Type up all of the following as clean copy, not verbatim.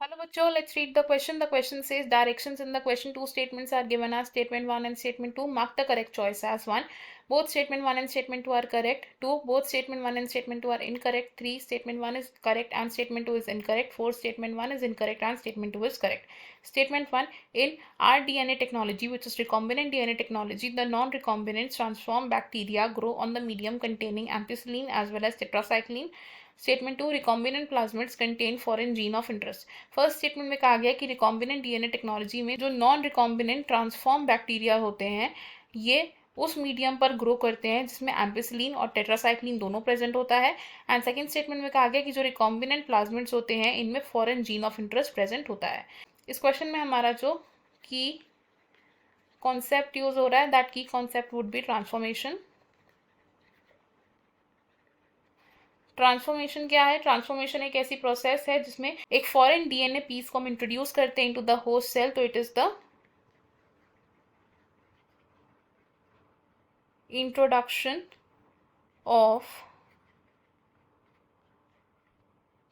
Hello, bachcho. Let's read the question. The question says directions in the question. Two statements are given as statement 1 and statement 2. Mark the correct choice as 1. Both statement 1 and statement 2 are correct. 2. Both statement 1 and statement 2 are incorrect. 3. Statement 1 is correct and statement 2 is incorrect. 4. Statement 1 is incorrect and statement 2 is correct. Statement 1. In rDNA technology, which is recombinant DNA technology, the non-recombinants transform bacteria grow on the medium containing ampicillin as well as tetracycline. Statement to recombinant plasmids contain foreign gene of interest. First statement में कहा गया कि recombinant DNA technology में जो non recombinant transform bacteria होते हैं ये उस मीडियम पर ग्रो करते हैं जिसमें एम्पिसिलिन और टेट्रासाइक्लिन दोनों प्रेजेंट होता है। एंड सेकेंड स्टेटमेंट में कहा गया कि जो रिकॉम्बिनेंट प्लाज्मिड्स होते हैं इनमें foreign gene of interest present होता है। इस क्वेश्चन में हमारा जो की कॉन्सेप्ट यूज हो रहा है दैट की concept would be transformation. Transformation क्या है? ट्रांसफॉर्मेशन एक ऐसी प्रोसेस है जिसमें एक फॉरेन डीएनए पीस को हम इंट्रोड्यूस करते हैं इनटू द होस्ट सेल, तो it is the introduction of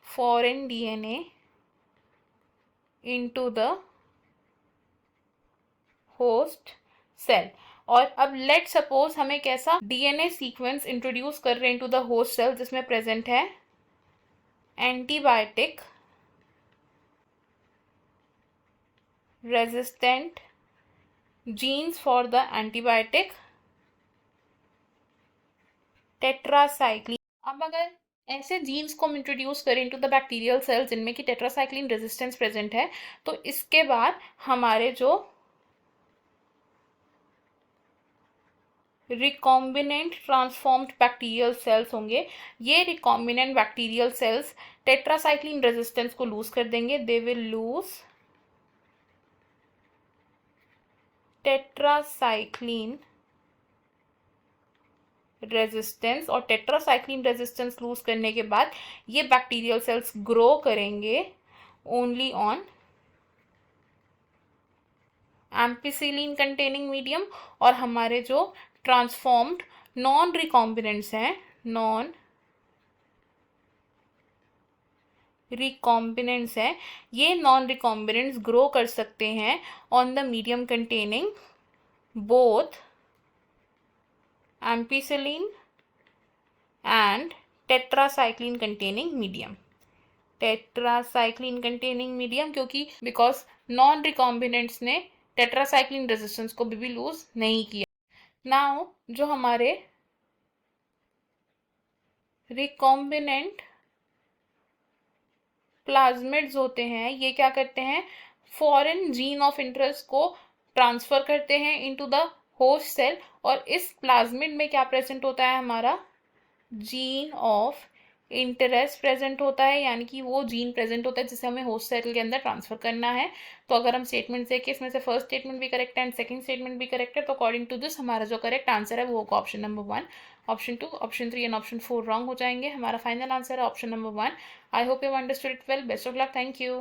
foreign DNA into the host cell. और अब लेट सपोज हम एक ऐसा डीएनए सीक्वेंस इंट्रोड्यूस कर रहे हैं इनटू द होस्ट सेल जिसमें प्रेजेंट है antibiotic resistant genes for the antibiotic tetracycline. अब अगर ऐसे जीन्स को हम इंट्रोड्यूस करें इनटू द बैक्टीरियल सेल्स जिनमें कि टेट्रासाइक्लिन रेजिस्टेंस प्रेजेंट है, तो इसके बाद हमारे जो रिकॉम्बिनेंट ट्रांसफॉर्म्ड बैक्टीरियल सेल्स होंगे ये recombinant bacterial cells tetracycline resistance को लूज कर देंगे। They will lose tetracycline resistance, और टेट्रासाइक्लिन रेजिस्टेंस लूज करने के बाद ये बैक्टीरियल सेल्स ग्रो करेंगे only on ampicillin containing medium. और हमारे जो ट्रांसफॉर्म्ड नॉन रिकॉम्बिनेंट्स हैं, नॉन रिकॉम्बिनेंट्स हैं, ये नॉन रिकॉम्बिनेंट्स ग्रो कर सकते हैं on the medium containing both ampicillin and tetracycline containing medium. Tetracycline containing medium क्योंकि बिकॉज नॉन रिकॉम्बिनेंट्स ने टेट्रासाइक्लिन रेजिस्टेंस को भी लूज नहीं किया। नाउ जो हमारे रिकॉम्बिनेंट प्लाज्मिड्स होते हैं ये क्या करते हैं? फॉरेन जीन ऑफ इंटरेस्ट को ट्रांसफर करते हैं इनटू द होस्ट सेल, और इस प्लाज्मिड में क्या प्रेजेंट होता है? हमारा जीन ऑफ इंटरेस्ट प्रेजेंट होता है, यानी कि वो जीन प्रेजेंट होता है जिसे हमें होस्ट सेल के अंदर ट्रांसफर करना है। तो अगर हम स्टेटमेंट देखें इसमें से फर्स्ट स्टेटमेंट भी करेक्ट है एंड सेकंड स्टेटमेंट भी करेक्ट है, तो अकॉर्डिंग टू दिस हमारा जो करेक्ट आंसर है वो होगा option number 1। Option 2, option 3 and option 4 wrong हो जाएंगे। हमारा फाइनल आंसर है option number 1। I hope you understood it well. Best of luck. Thank you.